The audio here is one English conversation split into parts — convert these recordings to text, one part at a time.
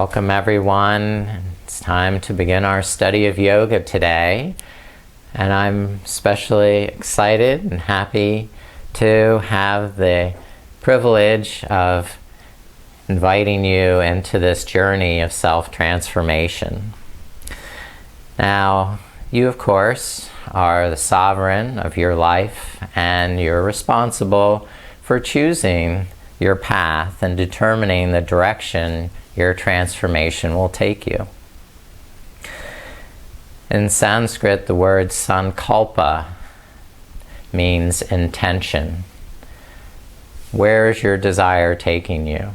Welcome everyone. It's time to begin our study of yoga today. And I'm especially excited and happy to have the privilege of inviting you into this journey of self-transformation. Now, you of course are the sovereign of your life, and you're responsible for choosing your path and determining the direction your transformation will take you. In Sanskrit, the word sankalpa means intention. Where is your desire taking you?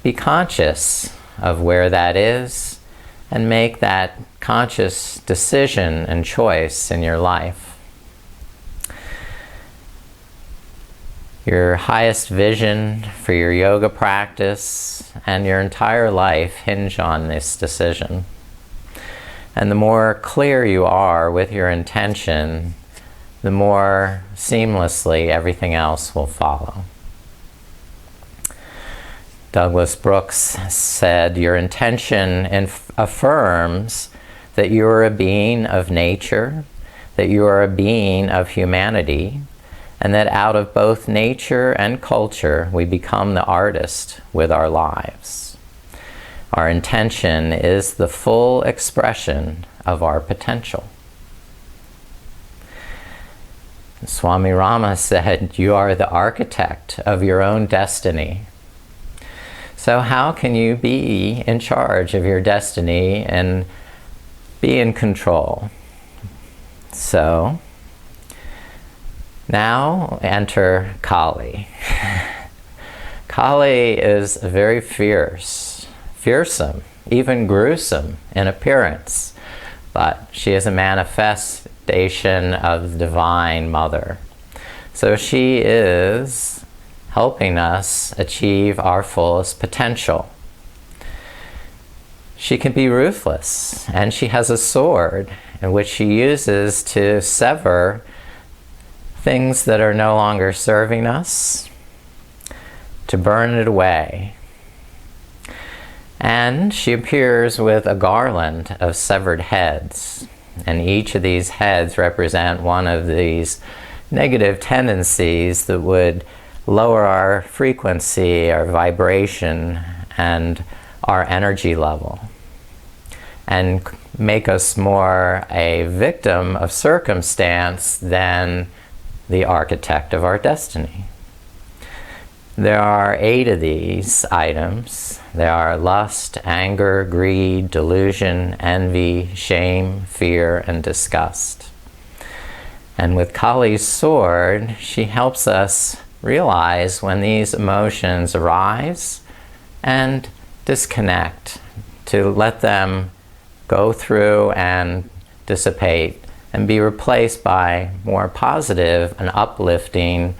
Be conscious of where that is and make that conscious decision and choice in your life. Your highest vision for your yoga practice and your entire life hinge on this decision. And the more clear you are with your intention, the more seamlessly everything else will follow. Douglas Brooks said, "Your intention affirms that you are a being of nature, that you are a being of humanity, and that out of both nature and culture, we become the artist with our lives. Our intention is the full expression of our potential." Swami Rama said, "You are the architect of your own destiny." So how can you be in charge of your destiny and be in control? So, now enter Kali. Kali is very fierce, fearsome, even gruesome in appearance, but she is a manifestation of the Divine Mother. So she is helping us achieve our fullest potential. She can be ruthless, and she has a sword in which she uses to sever things that are no longer serving us, to burn it away. And she appears with a garland of severed heads, and each of these heads represent one of these negative tendencies that would lower our frequency, our vibration, and our energy level, and make us more a victim of circumstance than the architect of our destiny. There are 8 of these items. There are lust, anger, greed, delusion, envy, shame, fear, and disgust. And with Kali's sword, she helps us realize when these emotions arise and disconnect, to let them go through and dissipate and be replaced by more positive and uplifting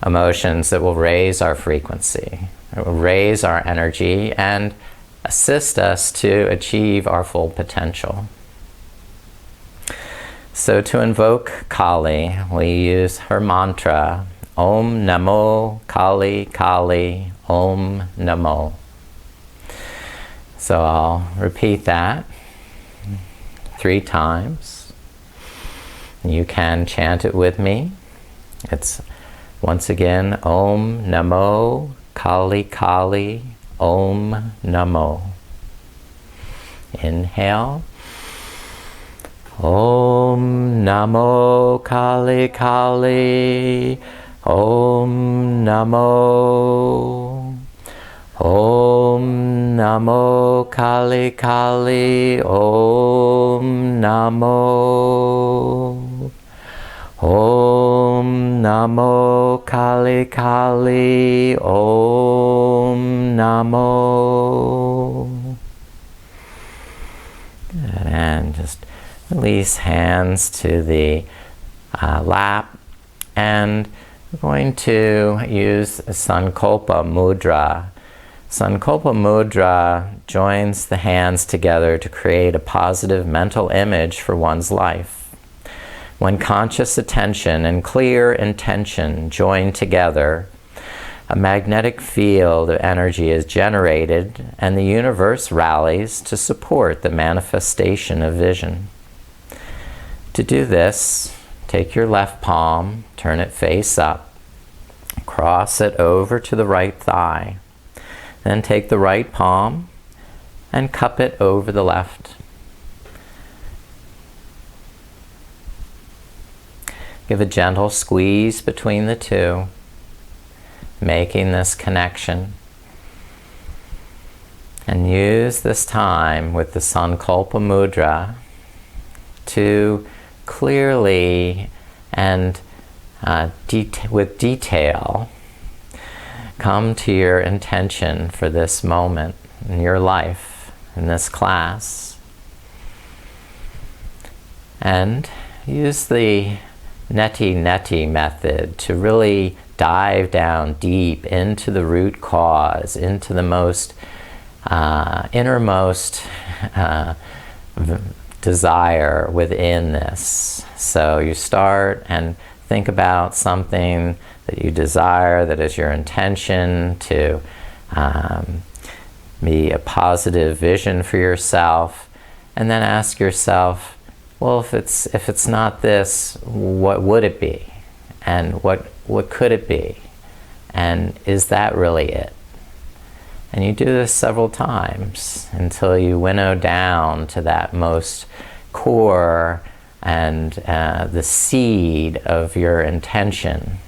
emotions that will raise our frequency, it will raise our energy and assist us to achieve our full potential. So to invoke Kali, we use her mantra, Om Namo Kali Kali Om Namo. So I'll repeat that 3 times. You can chant it with me. It's once again Om Namo Kali Kali Om Namo. Inhale. Om Namo Kali Kali Om Namo. Om Namo Kali Kali Om Namo. Om Namo Kali Kali Om Namo. Good. And just release hands to the lap, and we're going to use sankalpa mudra. Sankalpa mudra joins the hands together to create a positive mental image for one's life. When conscious attention and clear intention join together, a magnetic field of energy is generated, and the universe rallies to support the manifestation of vision. To do this, take your left palm, turn it face up, cross it over to the right thigh. Then take the right palm and cup it over the left. Give a gentle squeeze between the two, making this connection. And use this time with the sankalpa mudra to clearly and with detail come to your intention for this moment in your life, in this class. And use the neti method to really dive down deep into the root cause, into the most innermost desire within this. So you start and think about something that you desire, that is your intention to be a positive vision for yourself, and then ask yourself, well, if it's not this, what would it be? And what could it be? And is that really it? And you do this several times until you winnow down to that most core and the seed of your intention.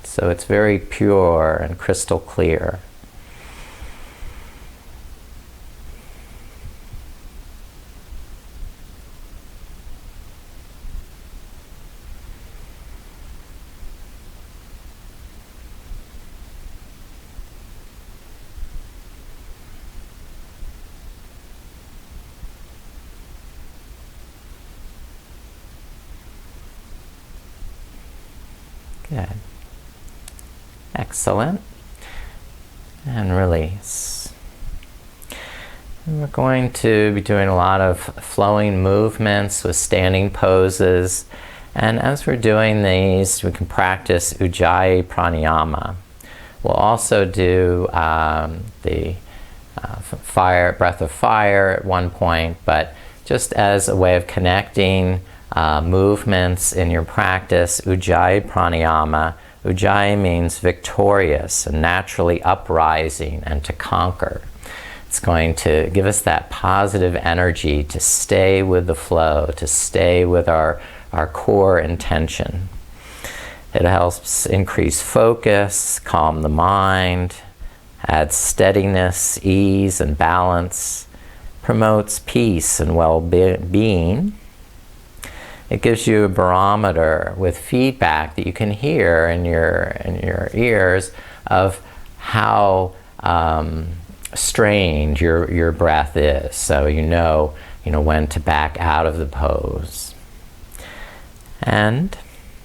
So it's very pure and crystal clear. Good. Excellent. And release. And we're going to be doing a lot of flowing movements with standing poses. And as we're doing these, we can practice Ujjayi Pranayama. We'll also do the breath of fire at one point, but just as a way of connecting movements in your practice, Ujjayi Pranayama. Ujjayi means victorious and naturally uprising and to conquer. It's going to give us that positive energy to stay with the flow, to stay with our core intention. It helps increase focus, calm the mind, adds steadiness, ease, and balance, promotes peace and well-being. It gives you a barometer with feedback that you can hear in your ears of how strange your breath is, so you know when to back out of the pose. And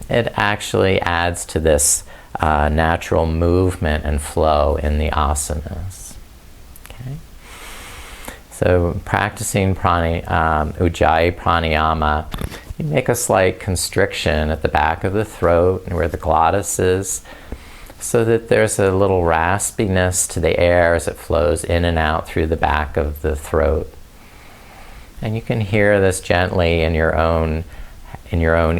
it actually adds to this natural movement and flow in the asanas. Okay? So practicing Ujjayi Pranayama, you make a slight constriction at the back of the throat and where the glottis is, so that there's a little raspiness to the air as it flows in and out through the back of the throat. And you can hear this gently in your own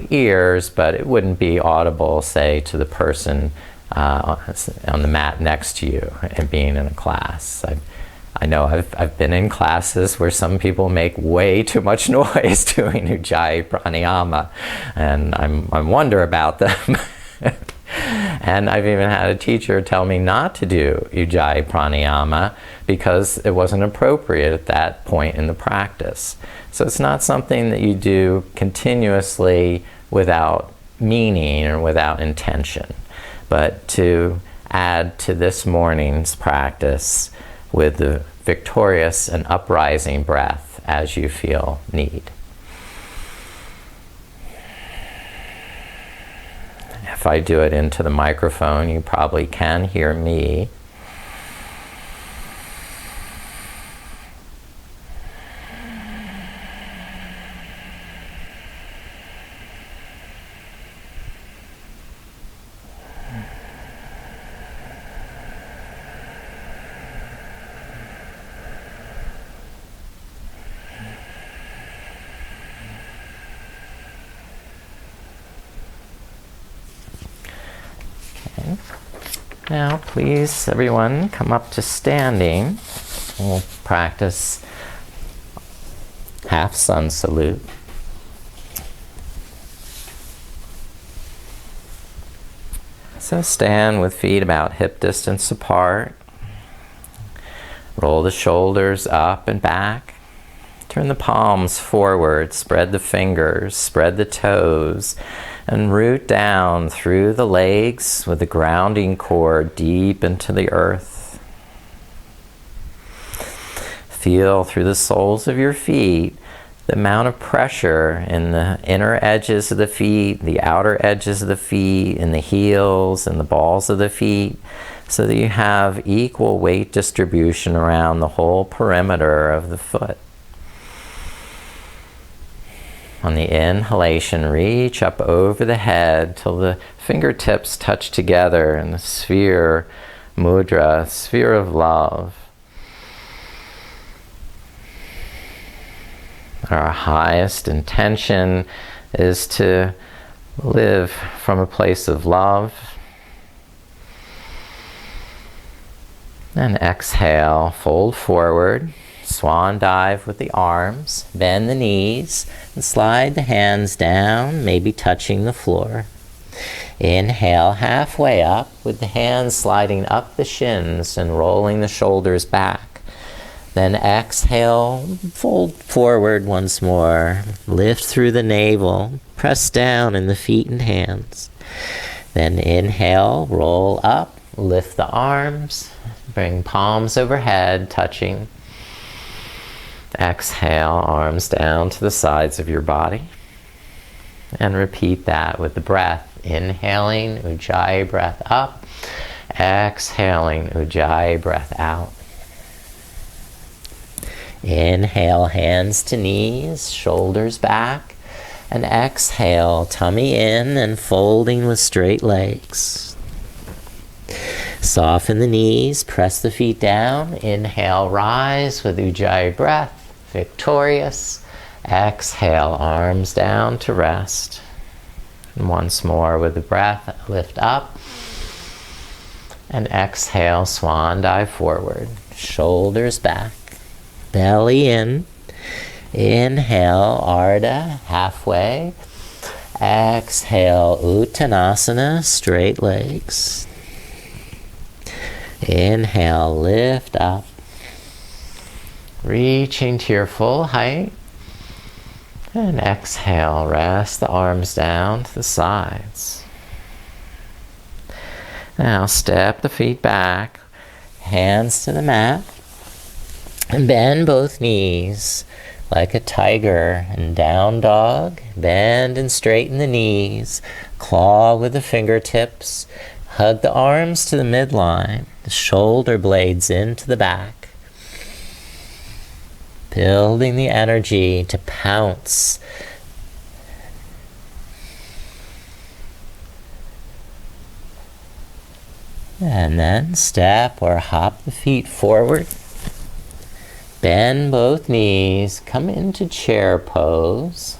ears, but it wouldn't be audible, say, to the person on the mat next to you and being in a class. I know I've been in classes where some people make way too much noise doing Ujjayi Pranayama, and I wonder about them. And I've even had a teacher tell me not to do Ujjayi Pranayama because it wasn't appropriate at that point in the practice. So it's not something that you do continuously without meaning or without intention, but to add to this morning's practice with the victorious and uprising breath as you feel need. If I do it into the microphone, you probably can hear me. Now, please, everyone, come up to standing. We'll practice half sun salute. So stand with feet about hip distance apart. Roll the shoulders up and back. Turn the palms forward, spread the fingers, spread the toes, and root down through the legs with the grounding cord deep into the earth. Feel through the soles of your feet the amount of pressure in the inner edges of the feet, the outer edges of the feet, in the heels and the balls of the feet, so that you have equal weight distribution around the whole perimeter of the foot. On the inhalation, reach up over the head till the fingertips touch together in the sphere mudra, sphere of love. Our highest intention is to live from a place of love. And exhale, fold forward, swan dive with the arms, bend the knees, and slide the hands down, maybe touching the floor. Inhale, halfway up, with the hands sliding up the shins and rolling the shoulders back. Then exhale, fold forward once more, lift through the navel, press down in the feet and hands. Then inhale, roll up, lift the arms, bring palms overhead, touching. Exhale, arms down to the sides of your body. And repeat that with the breath. Inhaling, Ujjayi breath up. Exhaling, Ujjayi breath out. Inhale, hands to knees, shoulders back. And exhale, tummy in and folding with straight legs. Soften the knees, press the feet down. Inhale, rise with Ujjayi breath, victorious. Exhale, arms down to rest. And once more with the breath, lift up. And exhale, swan dive forward, shoulders back. Belly in. Inhale, Ardha, halfway. Exhale, Uttanasana, straight legs. Inhale, lift up. Reaching to your full height. And exhale, rest the arms down to the sides. Now step the feet back, hands to the mat. And bend both knees like a tiger and down dog. Bend and straighten the knees. Claw with the fingertips. Hug the arms to the midline. The shoulder blades into the back. Building the energy to pounce. And then step or hop the feet forward. Bend both knees, come into chair pose.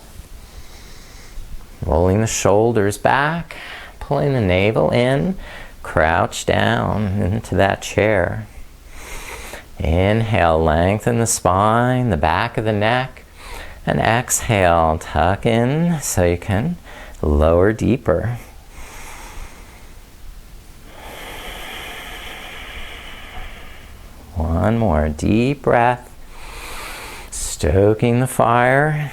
Rolling the shoulders back, pulling the navel in, crouch down into that chair. Inhale, lengthen the spine, the back of the neck, and exhale, tuck in so you can lower deeper. One more deep breath. Stoking the fire.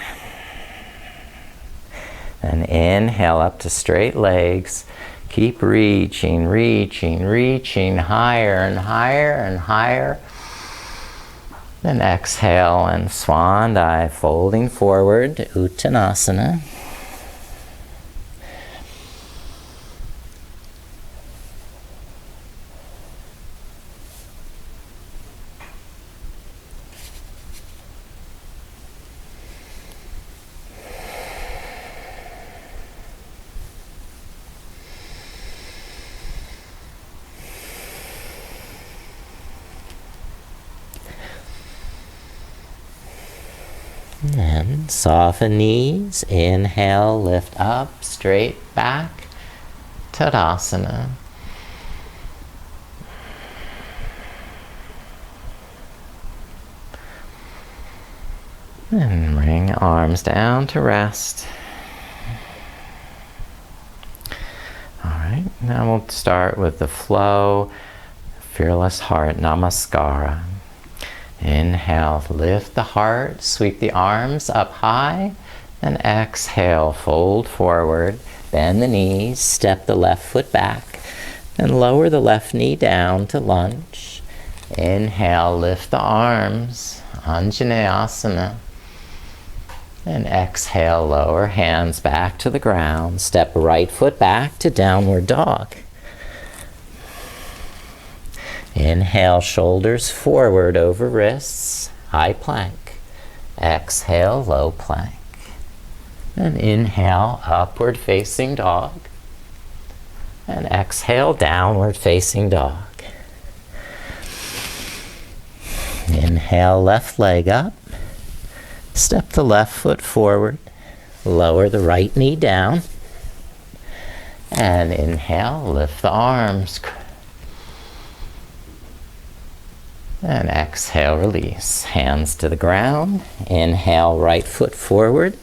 And inhale up to straight legs. Keep reaching, reaching, reaching higher and higher and higher. Then exhale and swan dive, folding forward to Uttanasana. And soften knees. Inhale, lift up, straight back, Tadasana. And bring arms down to rest. Alright, now we'll start with the flow, Fearless Heart Namaskara. Inhale, lift the heart, sweep the arms up high, and exhale, fold forward, bend the knees, step the left foot back, and lower the left knee down to lunge. Inhale, lift the arms, Anjaneyasana. And exhale, lower hands back to the ground. Step right foot back to downward dog. Inhale, shoulders forward over wrists, high plank. Exhale, low plank. And inhale, upward facing dog. And exhale, downward facing dog. Inhale, left leg up. Step the left foot forward. Lower the right knee down. And inhale, lift the arms. And exhale, release. Hands to the ground. Inhale, right foot forward.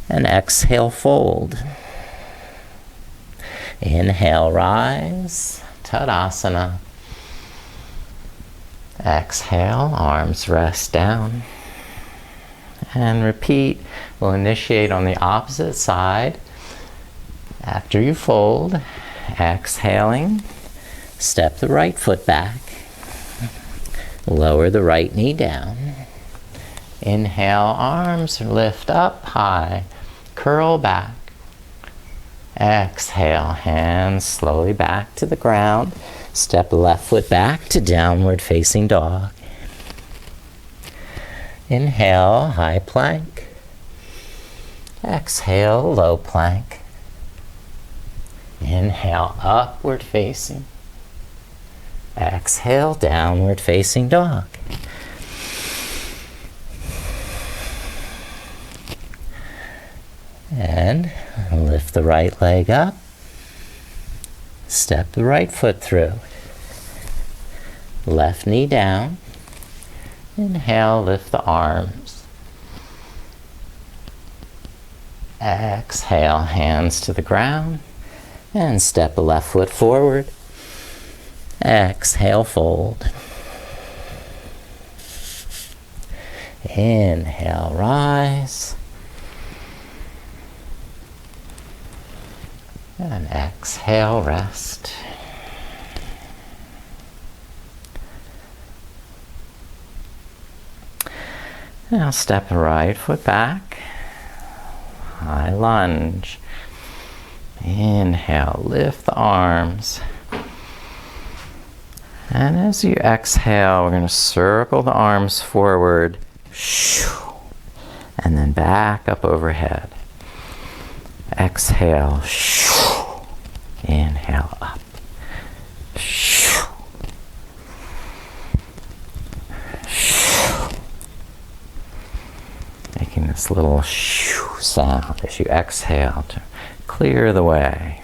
And exhale, fold. Inhale, rise. Tadasana. Exhale, arms rest down. And repeat. We'll initiate on the opposite side. After you fold, exhaling, step the right foot back. Lower the right knee down. Inhale, arms lift up high. Curl back. Exhale, hands slowly back to the ground. Step the left foot back to downward facing dog. Inhale, high plank. Exhale, low plank. Inhale, upward facing. Exhale, downward facing dog. And lift the right leg up. Step the right foot through. Left knee down. Inhale, lift the arms. Exhale, hands to the ground. And step the left foot forward. Exhale, fold. Inhale, rise. And exhale, rest. Now step the right foot back. High lunge. Inhale, lift the arms. And as you exhale, we're going to circle the arms forward. And then back up overhead. Exhale. Inhale up. Making this little sound as you exhale to clear the way.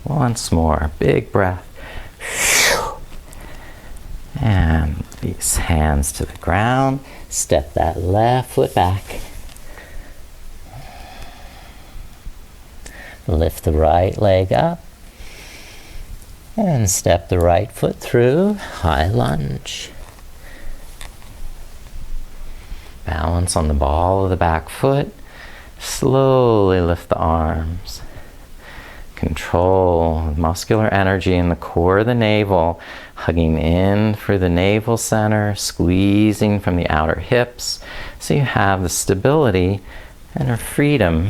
Once more, big breath. And release, hands to the ground. Step that left foot back. Lift the right leg up. And step the right foot through. High lunge. Balance on the ball of the back foot. Slowly lift the arms. Control muscular energy in the core of the navel, hugging in through the navel center, squeezing from the outer hips, so you have the stability and freedom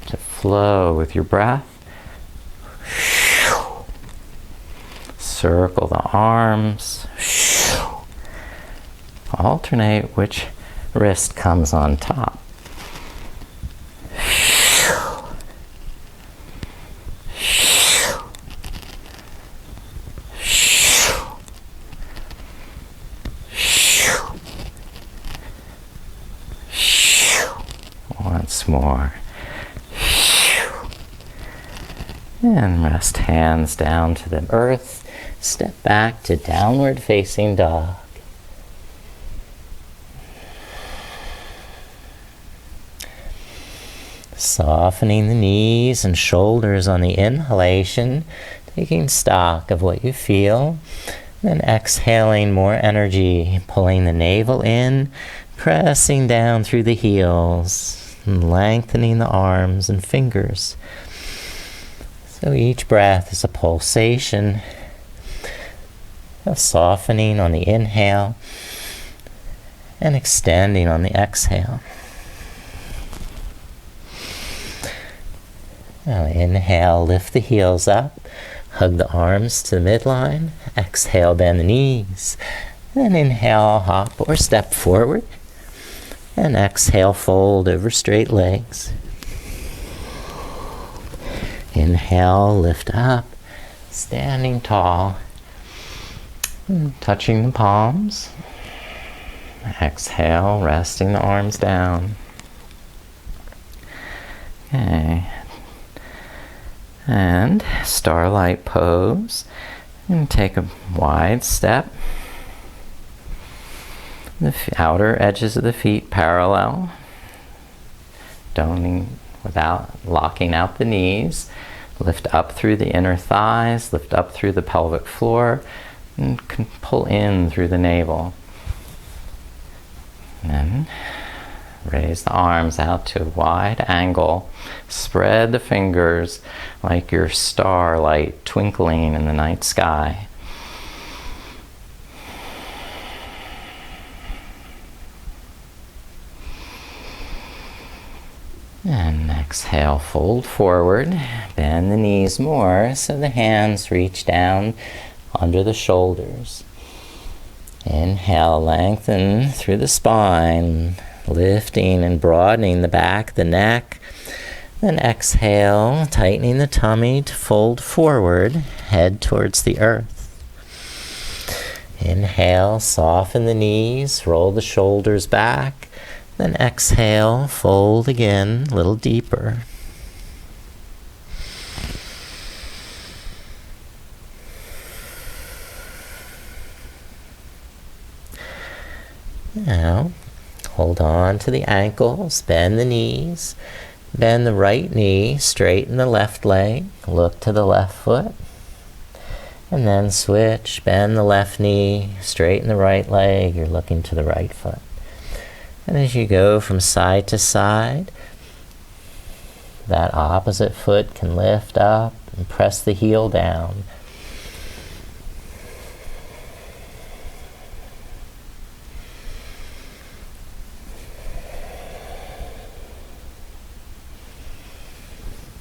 to flow with your breath. Circle the arms. Alternate which wrist comes on top. Once more. And rest hands down to the earth. Step back to downward facing dog. Softening the knees and shoulders on the inhalation, taking stock of what you feel. Then exhaling more energy, pulling the navel in, pressing down through the heels, and lengthening the arms and fingers. So each breath is a pulsation, a softening on the inhale, and extending on the exhale. Now inhale, lift the heels up, hug the arms to the midline. Exhale, bend the knees. Then inhale, hop or step forward. And exhale, fold over straight legs. Inhale, lift up, standing tall, touching the palms. Exhale, resting the arms down. Okay. And starlight pose. And take a wide step. The outer edges of the feet parallel. Without locking out the knees. Lift up through the inner thighs. Lift up through the pelvic floor. And pull in through the navel. And raise the arms out to a wide angle. Spread the fingers like your starlight twinkling in the night sky. And exhale, fold forward. Bend the knees more so the hands reach down under the shoulders. Inhale, lengthen through the spine, lifting and broadening the back, the neck. Then exhale, tightening the tummy to fold forward, head towards the earth. Inhale, soften the knees, roll the shoulders back. Then exhale, fold again, a little deeper. Now, hold on to the ankles, bend the knees, bend the right knee, straighten the left leg, look to the left foot, and then switch, bend the left knee, straighten the right leg, you're looking to the right foot. And as you go from side to side, that opposite foot can lift up and press the heel down.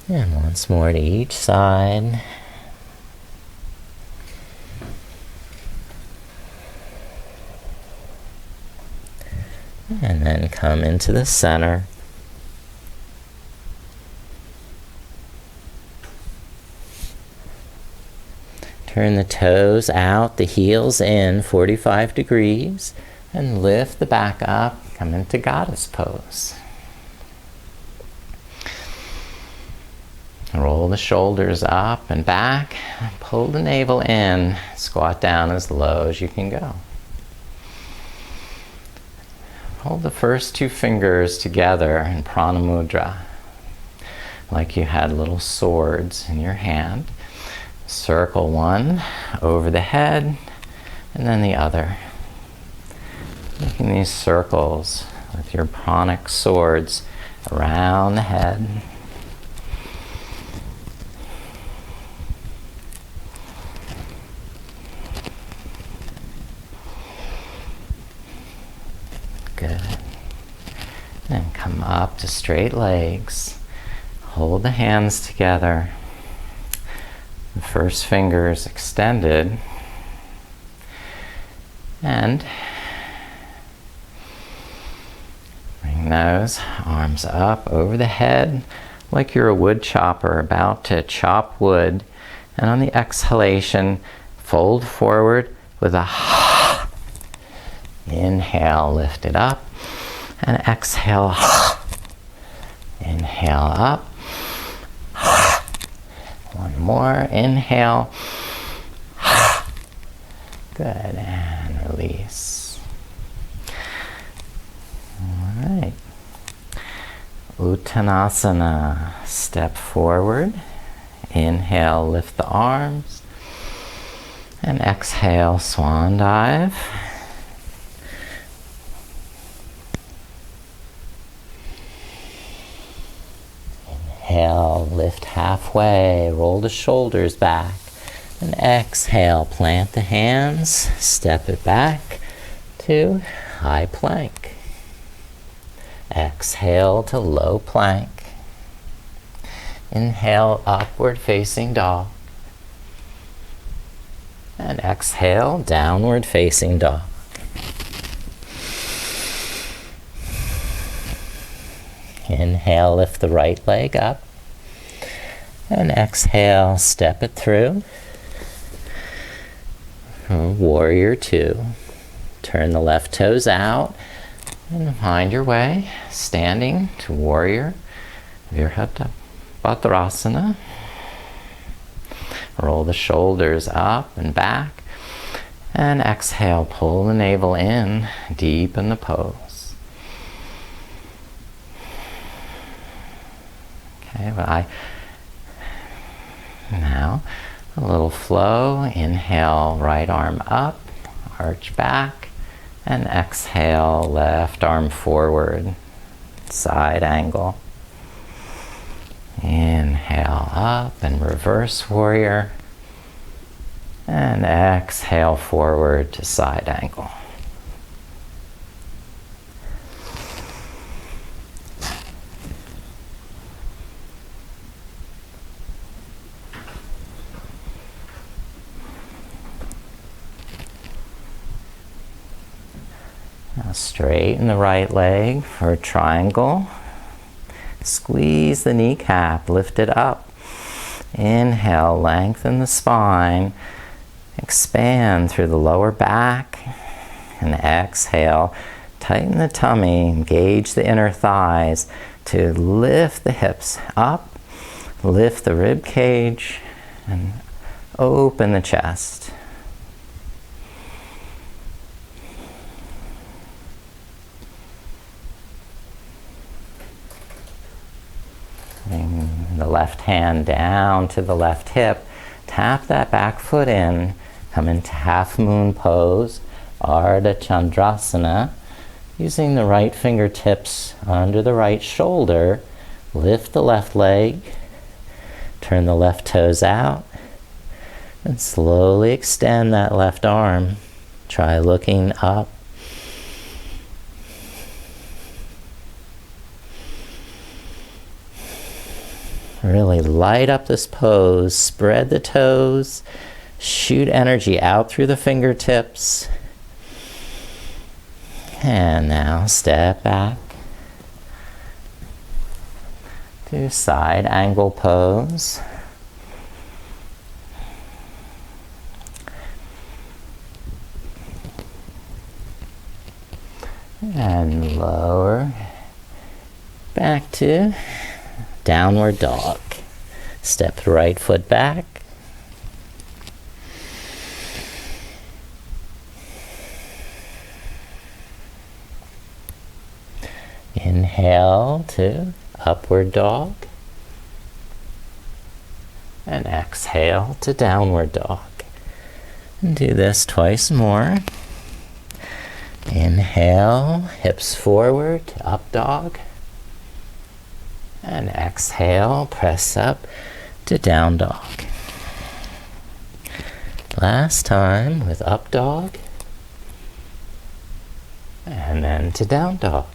And once more to each side. And then come into the center. Turn the toes out, the heels in, 45 degrees, and lift the back up. Come into goddess pose. Roll the shoulders up and back, pull the navel in, squat down as low as you can go. Hold the first two fingers together in prana mudra, like you had little swords in your hand. Circle one over the head, and then the other. Making these circles with your pranic swords around the head. Good. Then come up to straight legs. Hold the hands together. The first fingers extended. And bring those arms up over the head like you're a wood chopper about to chop wood. And on the exhalation, fold forward with a inhale, lift it up, and exhale, inhale up. One more, inhale. Good, and release. All right. Uttanasana. Step forward. Inhale, lift the arms. And exhale, swan dive. Inhale, lift halfway, roll the shoulders back. And exhale, plant the hands, step it back to high plank. Exhale to low plank. Inhale, upward facing dog. And exhale, downward facing dog. Inhale, lift the right leg up. And exhale, step it through. Warrior two. Turn the left toes out and find your way, standing to warrior Virabhadrasana. Roll the shoulders up and back. And exhale, pull the navel in, deepen the pose. Okay, now a little flow. Inhale, right arm up, arch back, and exhale, left arm forward, side angle. Inhale up and reverse warrior, and exhale forward to side angle. Now straighten the right leg for a triangle. Squeeze the kneecap, lift it up. Inhale, lengthen the spine. Expand through the lower back. And exhale, tighten the tummy, engage the inner thighs to lift the hips up, lift the rib cage, and open the chest. Bring the left hand down to the left hip. Tap that back foot in. Come into half moon pose, Ardha Chandrasana. Using the right fingertips under the right shoulder, lift the left leg. Turn the left toes out. And slowly extend that left arm. Try looking up. Really light up this pose, spread the toes, shoot energy out through the fingertips. And now step back to side angle pose. And lower back to downward dog. Step the right foot back. Inhale to upward dog. And exhale to downward dog. And do this twice more. Inhale, hips forward to up dog. And exhale, press up to down dog. Last time with up dog. And then to down dog.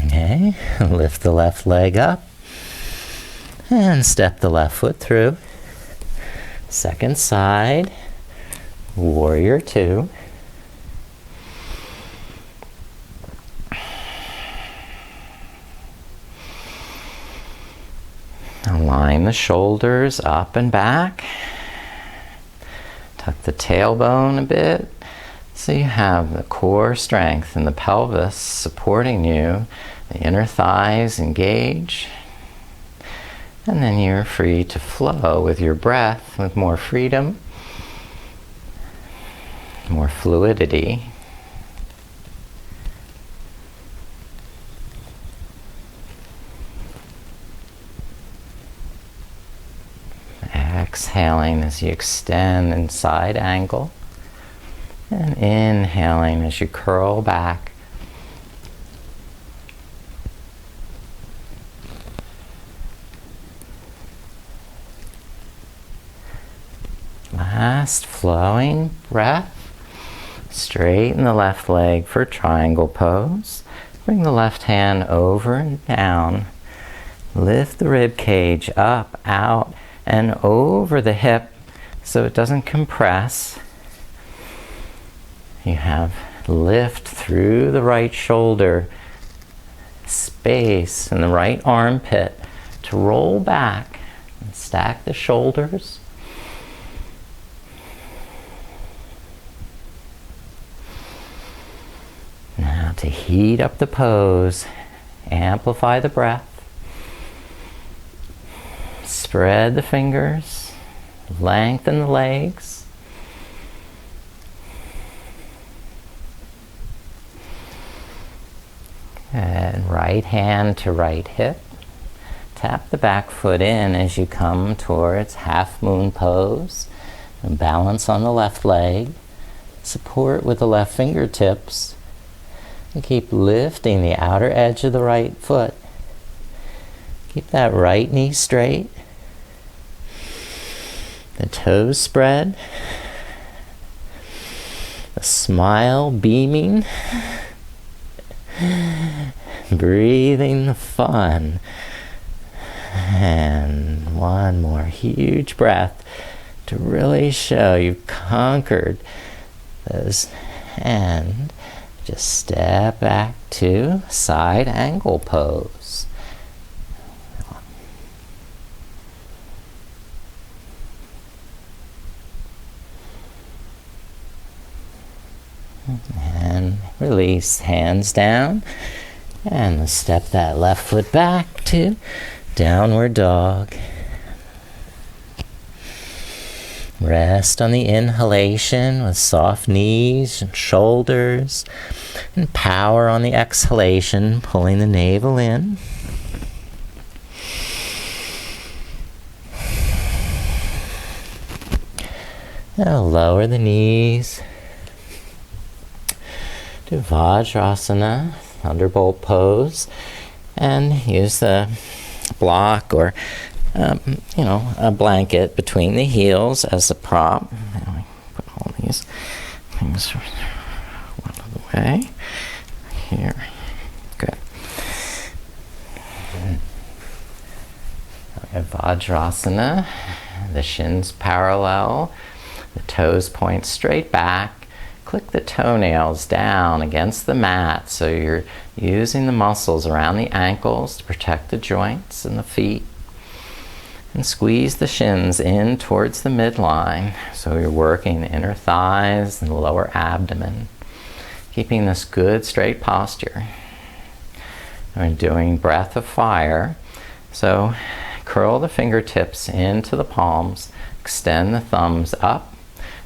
Okay, lift the left leg up. And step the left foot through. Second side, warrior two. Align the shoulders up and back. Tuck the tailbone a bit so you have the core strength in the pelvis supporting you. The inner thighs engage. And then you're free to flow with your breath with more freedom. more fluidity. Exhaling as you extend in side angle, and inhaling as you curl back. Last flowing breath. Straighten the left leg for triangle pose. Bring the left hand over and down. Lift the rib cage up, out, and over the hip so it doesn't compress. You have lift through the right shoulder, space in the right armpit to roll back and stack the shoulders. Now to heat up the pose, amplify the breath. Spread the fingers, lengthen the legs. And right hand to right hip. Tap the back foot in as you come towards half moon pose. And balance on the left leg. Support with the left fingertips. And keep lifting the outer edge of the right foot. Keep that right knee straight. The toes spread. A smile beaming. Breathing the fun. And one more huge breath to really show you've conquered those. And just step back to side angle pose. And release, hands down. And let's step that left foot back to downward dog. Rest on the inhalation with soft knees and shoulders. And power on the exhalation, pulling the navel in. Now lower the knees. Do Vajrasana, thunderbolt pose, and use the block or a blanket between the heels as a prop. Now put all these things one of the way. Here, good. We have Vajrasana, the shins parallel, the toes point straight back. Click the toenails down against the mat so you're using the muscles around the ankles to protect the joints and the feet. And squeeze the shins in towards the midline so you're working the inner thighs and the lower abdomen. Keeping this good straight posture. We're doing breath of fire. So curl the fingertips into the palms, extend the thumbs up,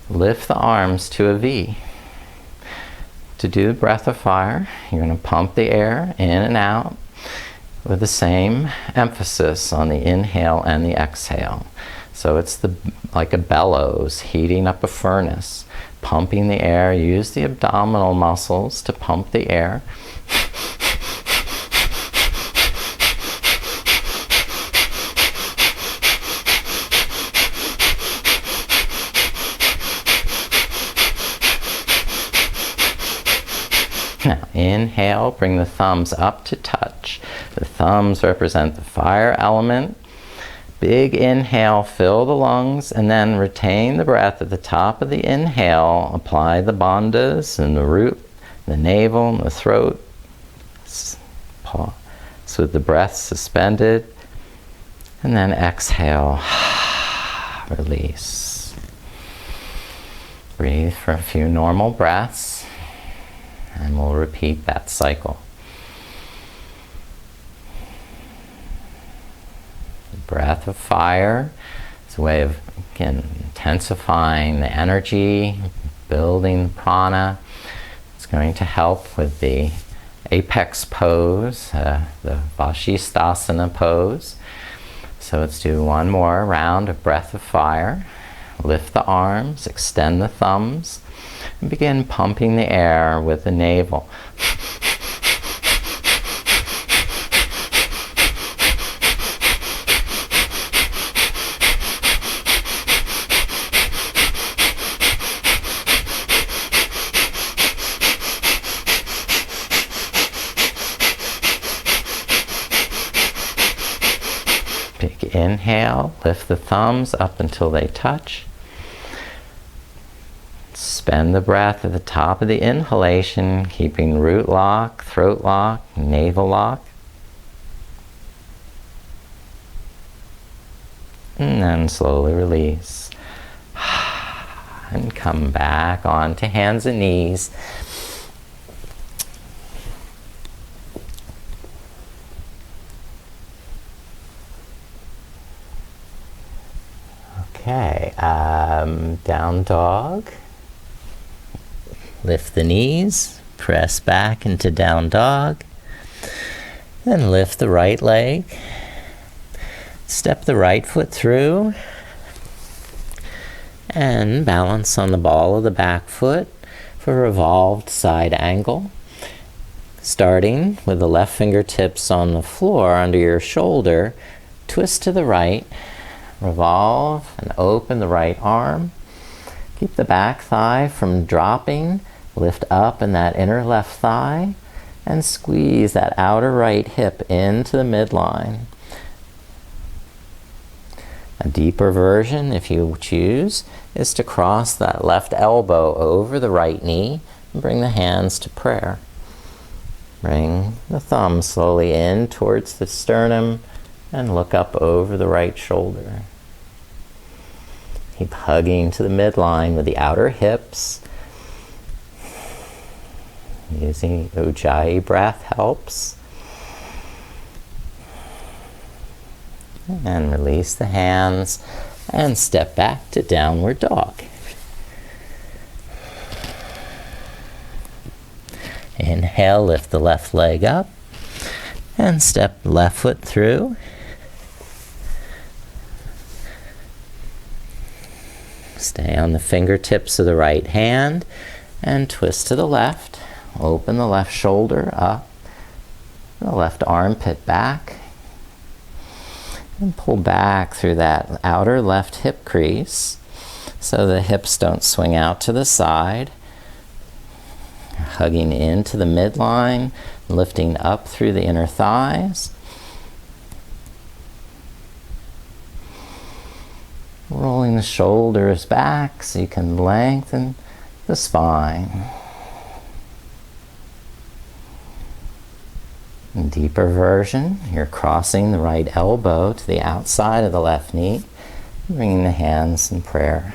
lift the arms to a V. To do the breath of fire, you're going to pump the air in and out with the same emphasis on the inhale and the exhale. So it's like a bellows heating up a furnace, pumping the air. Use the abdominal muscles to pump the air. Now inhale, bring the thumbs up to touch. The thumbs represent the fire element. Big inhale, fill the lungs, and then retain the breath at the top of the inhale. Apply the bandhas in the root, the navel, and the throat. Pause with the breath suspended. And then exhale, release. Breathe for a few normal breaths. And we'll repeat that cycle. The breath of fire is a way of, again, intensifying the energy, building prana. It's going to help with the apex pose, the Vashisthasana pose. So let's do one more round of breath of fire. Lift the arms, extend the thumbs, and begin pumping the air with the navel. Big inhale, lift the thumbs up until they touch. Spend the breath at the top of the inhalation, keeping root lock, throat lock, navel lock. And then slowly release. And come back onto hands and knees. Okay, down dog. Lift the knees, press back into down dog, then lift the right leg. Step the right foot through and balance on the ball of the back foot for a revolved side angle. Starting with the left fingertips on the floor under your shoulder, twist to the right, revolve and open the right arm. Keep the back thigh from dropping. Lift up in that inner left thigh and squeeze that outer right hip into the midline. A deeper version, if you choose, is to cross that left elbow over the right knee and bring the hands to prayer. Bring the thumb slowly in towards the sternum and look up over the right shoulder. Keep hugging to the midline with the outer hips. Using Ujjayi breath helps. And release the hands and step back to downward dog. Inhale, lift the left leg up and step the left foot through. Stay on the fingertips of the right hand and twist to the left. Open the left shoulder up, the left armpit back, and pull back through that outer left hip crease so the hips don't swing out to the side. Hugging into the midline, lifting up through the inner thighs. Rolling the shoulders back so you can lengthen the spine. Deeper version, you're crossing the right elbow to the outside of the left knee, bringing the hands in prayer.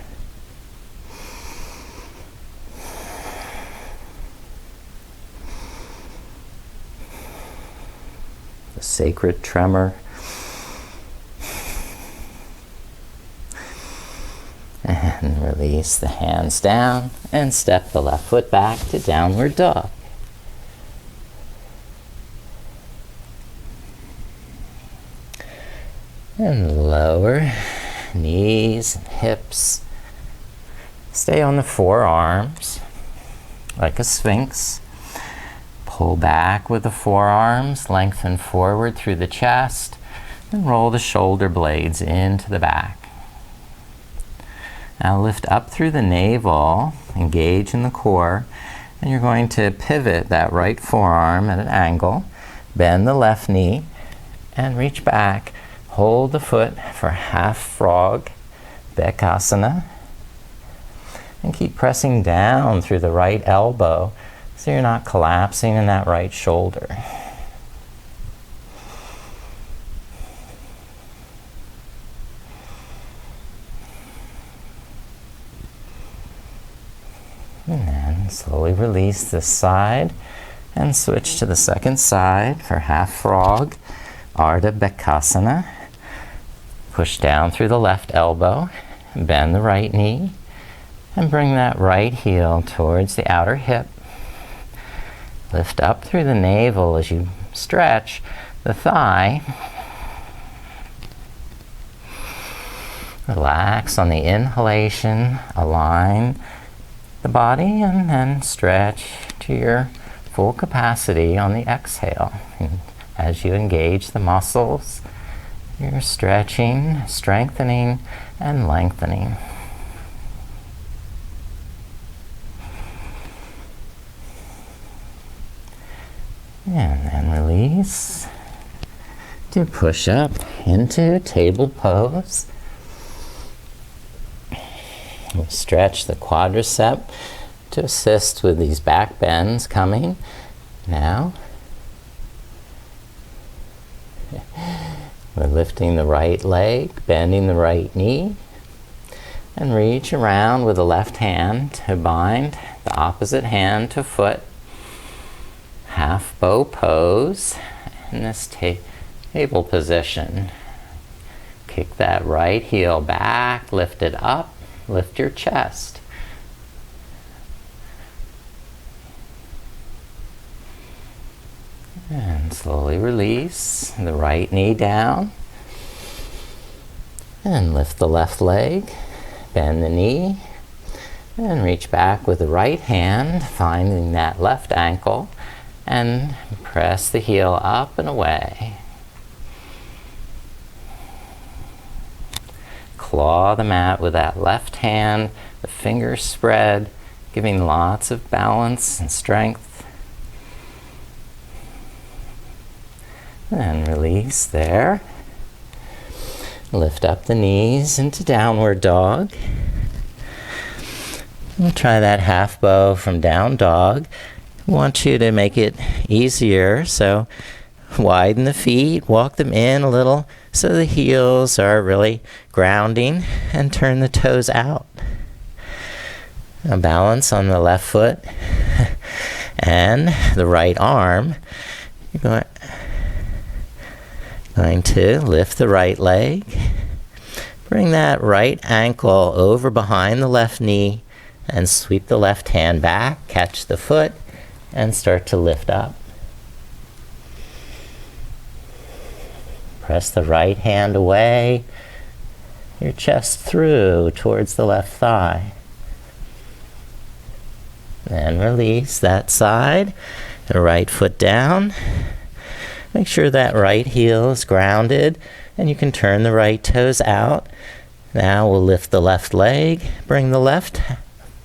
The sacred tremor. And release the hands down and step the left foot back to downward dog. And lower knees and hips. Stay on the forearms like a sphinx. Pull back with the forearms, lengthen forward through the chest, and roll the shoulder blades into the back. Now lift up through the navel, engage in the core, and you're going to pivot that right forearm at an angle, bend the left knee, and reach back. Hold the foot for half frog, Bekasana, and keep pressing down through the right elbow so you're not collapsing in that right shoulder. And then slowly release this side and switch to the second side for half frog, Ardha Bekasana. Push down through the left elbow, bend the right knee, And bring that right heel towards the outer hip. Lift up through the navel as you stretch the thigh. Relax on the inhalation, align the body, and then stretch to your full capacity on the exhale. And as you engage the muscles, you're stretching, strengthening, and lengthening. And then release to push up into table pose. We'll stretch the quadricep to assist with these back bends coming. Now, we're lifting the right leg, bending the right knee, and reach around with the left hand to bind the opposite hand to foot. Half bow pose in this table position. Kick that right heel back, lift it up, lift your chest. And slowly release the right knee down. And lift the left leg, bend the knee, and reach back with the right hand, finding that left ankle. And press the heel up and away. Claw the mat with that left hand, the fingers spread, giving lots of balance and strength. And release there. Lift up the knees into downward dog. We'll try that half bow from down dog. I want you to make it easier, so widen the feet, walk them in a little so the heels are really grounding, and turn the toes out. Now balance on the left foot and the right arm. You're going to lift the right leg, bring that right ankle over behind the left knee, and sweep the left hand back, catch the foot, and start to lift up. Press the right hand away, your chest through towards the left thigh. Then release that side, the right foot down. Make sure that right heel is grounded, and you can turn the right toes out. Now we'll lift the left leg, bring the left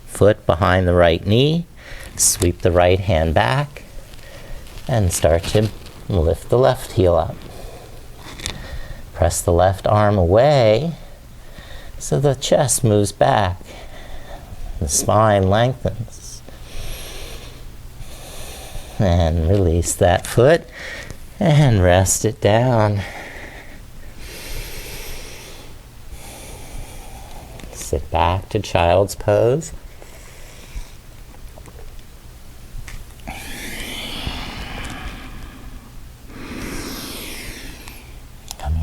foot behind the right knee, sweep the right hand back, and start to lift the left heel up. Press the left arm away so the chest moves back, the spine lengthens. And release that foot and rest it down. Sit back to child's pose.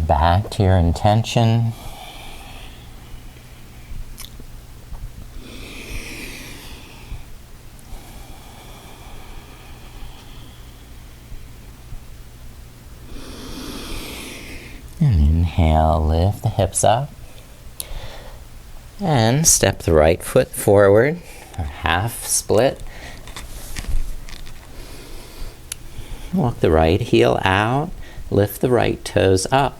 Back to your intention. And inhale, lift the hips up. And step the right foot forward, or half split. Walk the right heel out, lift the right toes up.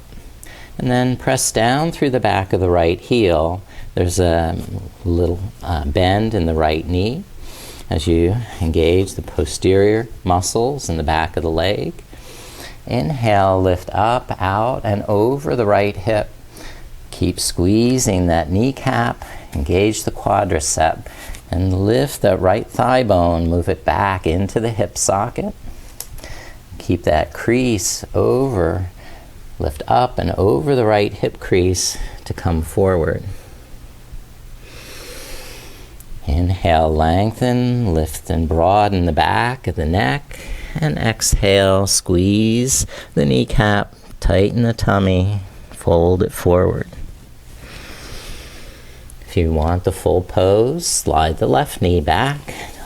And then press down through the back of the right heel. There's a little bend in the right knee as you engage the posterior muscles in the back of the leg. Inhale, lift up, out, and over the right hip. Keep squeezing that kneecap, engage the quadricep, and lift that right thigh bone, move it back into the hip socket. Keep that crease over. Lift up and over the right hip crease to come forward. Inhale, lengthen, lift and broaden the back of the neck. And exhale, squeeze the kneecap, tighten the tummy, fold it forward. If If you want the full pose, slide the left knee back,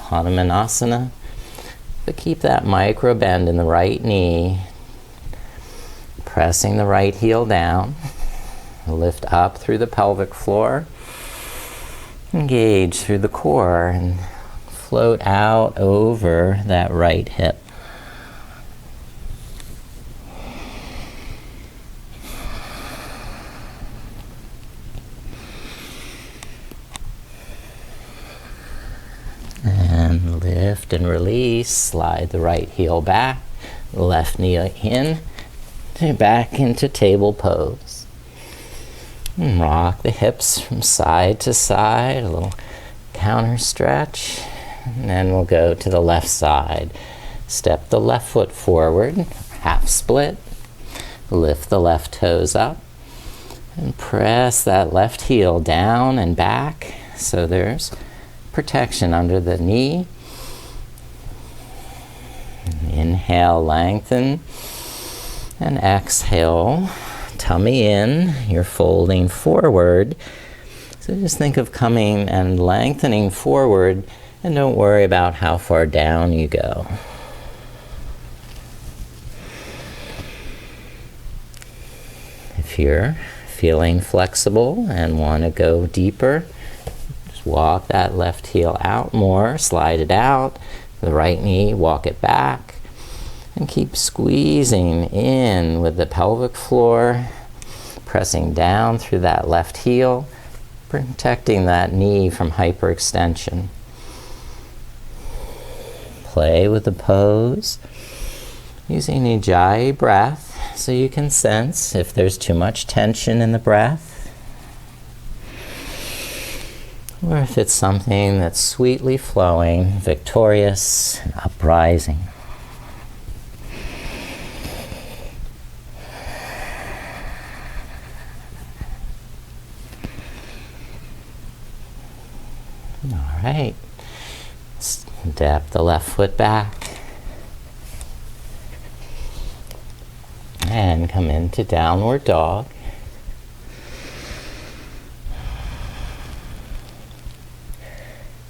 Hanumanasana, but keep that micro bend in the right knee, pressing the right heel down, lift up through the pelvic floor, engage through the core, and float out over that right hip. And lift and release, slide the right heel back, left knee in, back into table pose. And rock the hips from side to side, a little counter stretch, and then we'll go to the left side. Step the left foot forward, half split, lift the left toes up, and press that left heel down and back so there's protection under the knee. Inhale, lengthen, and exhale, tummy in. You're folding forward. So just think of coming and lengthening forward, and don't worry about how far down you go. If you're feeling flexible and want to go deeper, walk that left heel out more, slide it out, the right knee, walk it back, and keep squeezing in with the pelvic floor, pressing down through that left heel, protecting that knee from hyperextension. Play with the pose, using Ujjayi breath so you can sense if there's too much tension in the breath, or if it's something that's sweetly flowing, victorious, and uprising. All right. Step the left foot back. And come into downward dog.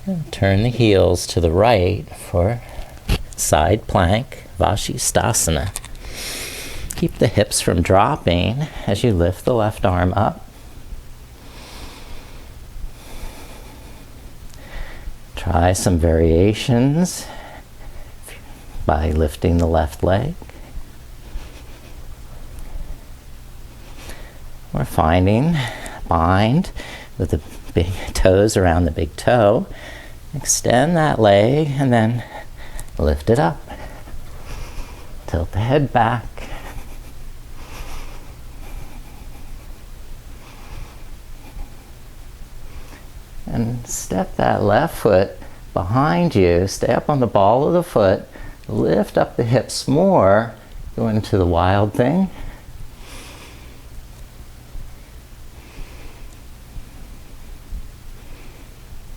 And turn the heels to the right for side plank, Vashisthasana. Keep the hips from dropping as you lift the left arm up. Try some variations by lifting the left leg. We're finding bind with the big toes around the big toe. Extend that leg and then lift it up. Tilt the head back. And step that left foot behind you. Stay up on the ball of the foot. Lift up the hips more. Go into the wild thing.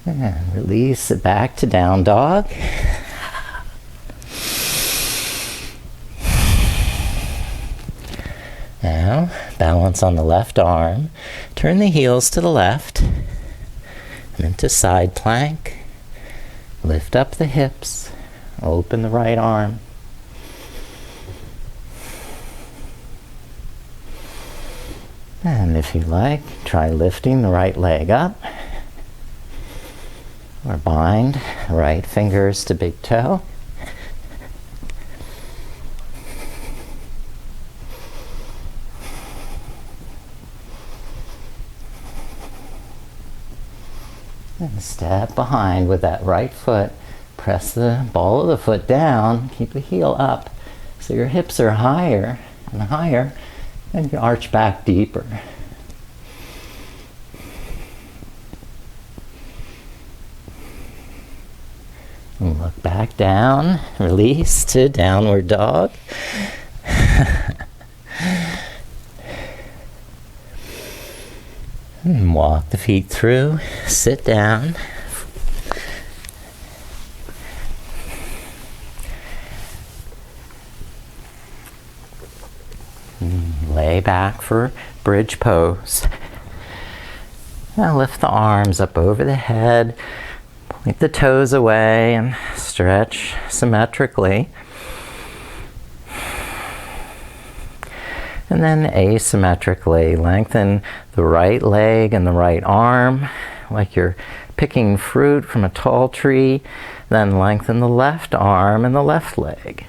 And release it back to down dog. Now, balance on the left arm. Turn the heels to the left. And into side plank. Lift up the hips. Open the right arm. And if you like, try lifting the right leg up. Or bind right fingers to big toe. And step behind with that right foot. Press the ball of the foot down. Keep the heel up so your hips are higher and higher, and you arch back deeper. And look back down, release to downward dog. And walk the feet through, sit down. And lay back for bridge pose. Now lift the arms up over the head, point the toes away and stretch symmetrically. And then asymmetrically lengthen the right leg and the right arm like you're picking fruit from a tall tree. Then lengthen the left arm and the left leg.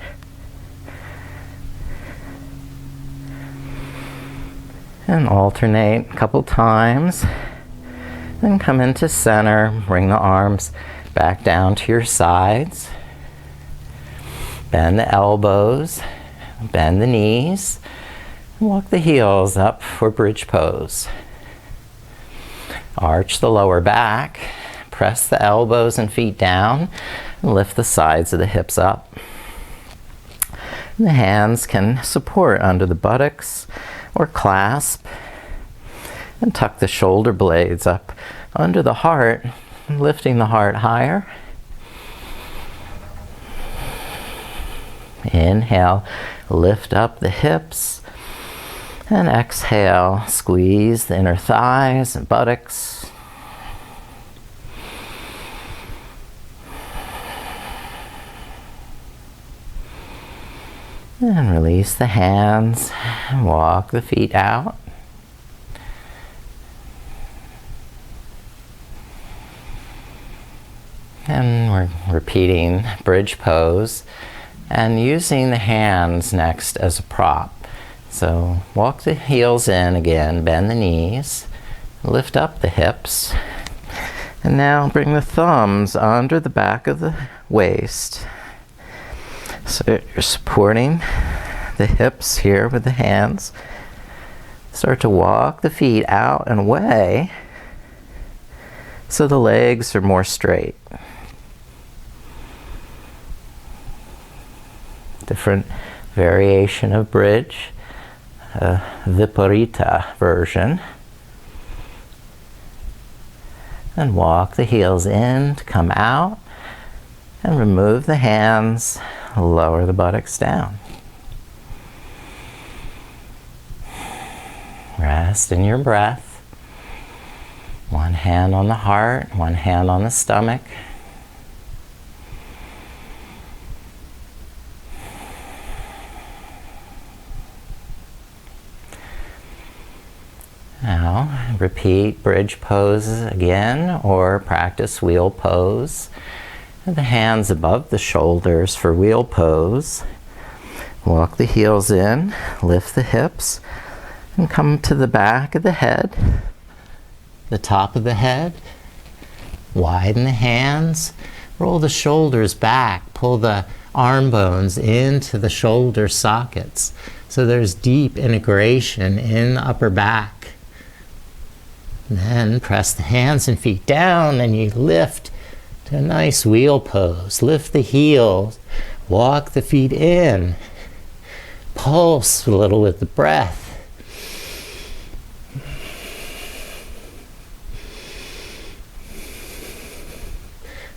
And alternate a couple times. Then come into center, bring the arms back down to your sides. Bend the elbows, bend the knees, and walk the heels up for bridge pose. Arch the lower back, press the elbows and feet down, and lift the sides of the hips up. And the hands can support under the buttocks or clasp, and tuck the shoulder blades up under the heart, lifting the heart higher. Inhale, lift up the hips, and exhale, squeeze the inner thighs and buttocks. And release the hands, and walk the feet out. And we're repeating bridge pose and using the hands next as a prop. So walk the heels in again, bend the knees, lift up the hips, and now bring the thumbs under the back of the waist. So you're supporting the hips here with the hands. Start to walk the feet out and away so the legs are more straight. Different variation of bridge, Viparita version. And walk the heels in to come out, and remove the hands, lower the buttocks down. Rest in your breath. One hand on the heart, one hand on the stomach. Now, repeat bridge poses again, or practice wheel pose. The hands above the shoulders for wheel pose. Walk the heels in, lift the hips, and come to the back of the head, the top of the head. Widen the hands, roll the shoulders back, pull the arm bones into the shoulder sockets. So there's deep integration in the upper back. Then press the hands and feet down, and you lift to a nice wheel pose. Lift the heels, walk the feet in, pulse a little with the breath.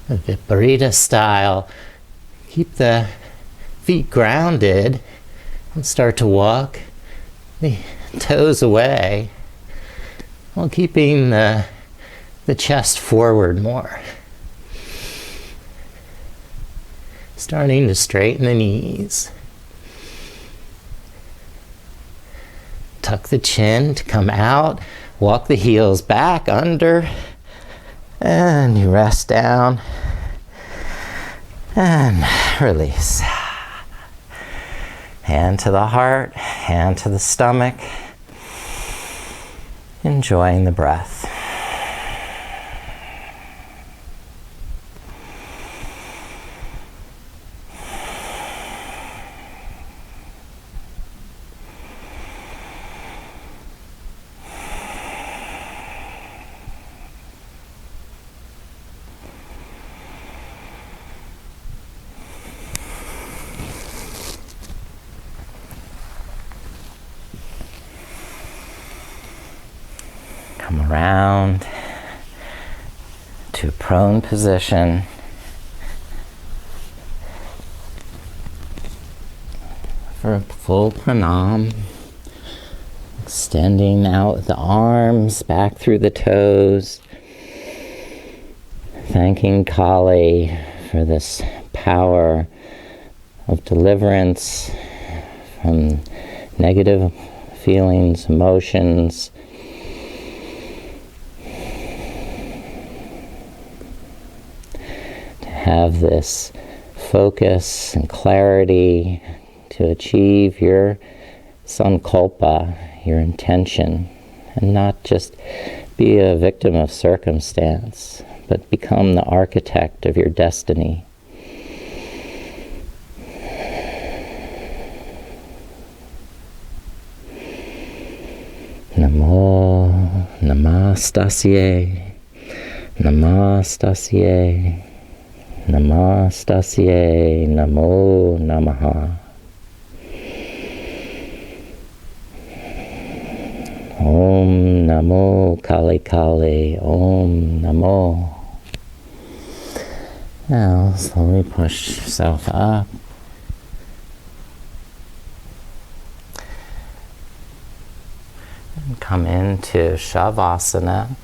The Viparita style. Keep the feet grounded and start to walk the toes away, while keeping the chest forward more. Starting to straighten the knees. Tuck the chin to come out. Walk the heels back under. And you rest down. And release. Hand to the heart, hand to the stomach. Enjoying the breath. Come around to prone position. For a full pranam. Extending out the arms, back through the toes. Thanking Kali for this power of deliverance from negative feelings, emotions. To have this focus and clarity to achieve your sankalpa, your intention, and not just be a victim of circumstance, but become the architect of your destiny. Namo Namastasye, Namastasye, Namastasye, Namo Namaha. Om Namo Kali Kali, Om Namo. Now slowly push yourself up. And come into Shavasana,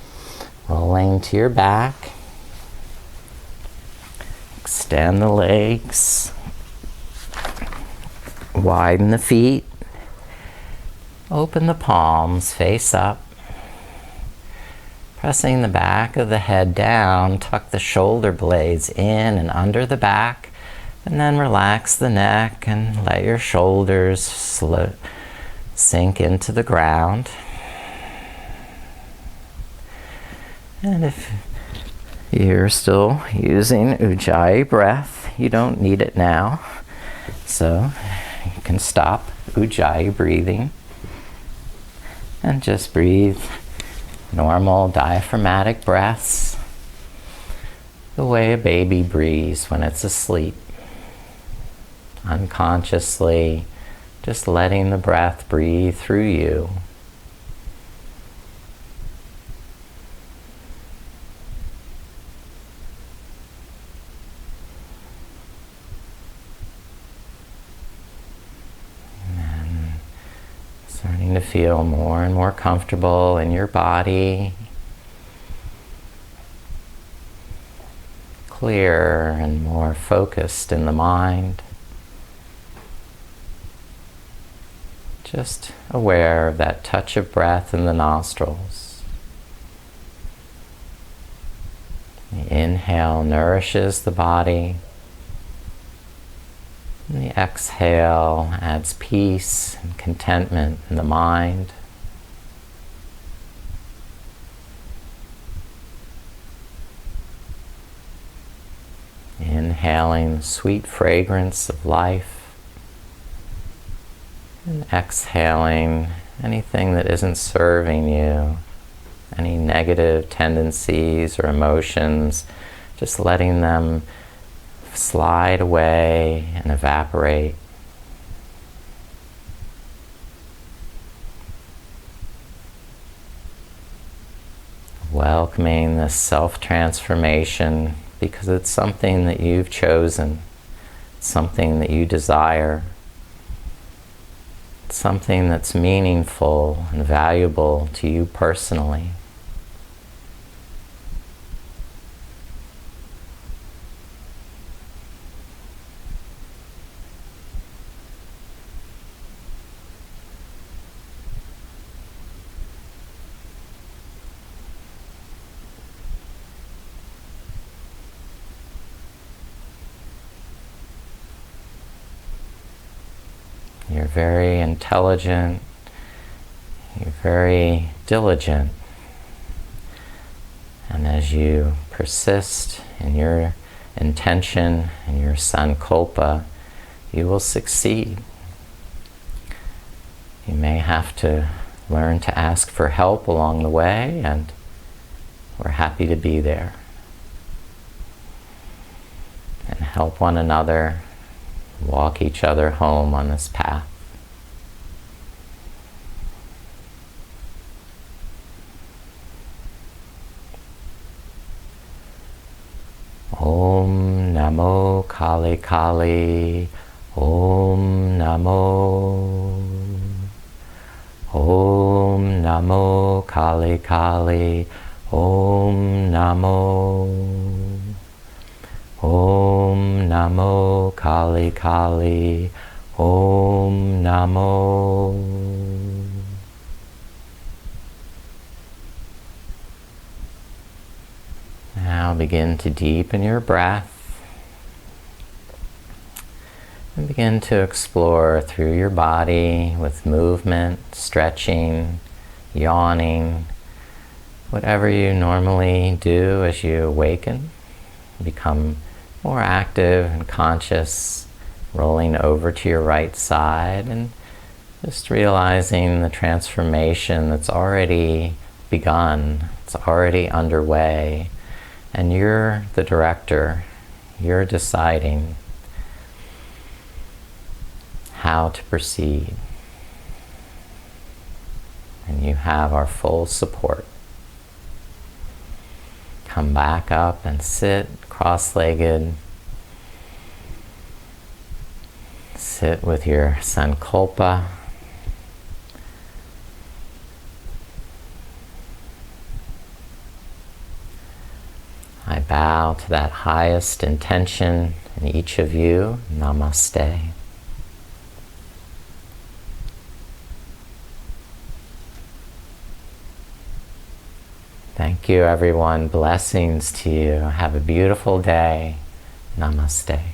rolling to your back. Extend the legs. Widen the feet. Open the palms, face up. Pressing the back of the head down, tuck the shoulder blades in and under the back, and then relax the neck and let your shoulders sink into the ground. And if you're still using Ujjayi breath, you don't need it now. So you can stop Ujjayi breathing and just breathe normal diaphragmatic breaths, the way a baby breathes when it's asleep. Unconsciously, just letting the breath breathe through you. Starting to feel more and more comfortable in your body, clearer and more focused in the mind, just aware of that touch of breath in the nostrils. The inhale nourishes the body. And the exhale adds peace and contentment in the mind. Inhaling the sweet fragrance of life. And exhaling anything that isn't serving you, any negative tendencies or emotions, just letting them slide away and evaporate. Welcoming this self-transformation because it's something that you've chosen, it's something that you desire, it's something that's meaningful and valuable to you personally. You're very intelligent, you're very diligent, and as you persist in your intention and your sankalpa, you will succeed. You may have to learn to ask for help along the way, and we're happy to be there and help one another walk each other home on this path. Om Namo Kali Kali, Om Namo, Om Namo Kali Kali. Om Namo. Om Namo Kali Kali. Om Namo. Now begin to deepen your breath and begin to explore through your body with movement, stretching, yawning, whatever you normally do as you awaken. Become more active and conscious, rolling over to your right side and just realizing the transformation that's already begun, it's already underway. And you're the director. You're deciding how to proceed. And you have our full support. Come back up and sit cross-legged. Sit with your sankalpa. I bow to that highest intention in each of you. Namaste. Thank you, everyone. Blessings to you. Have a beautiful day. Namaste.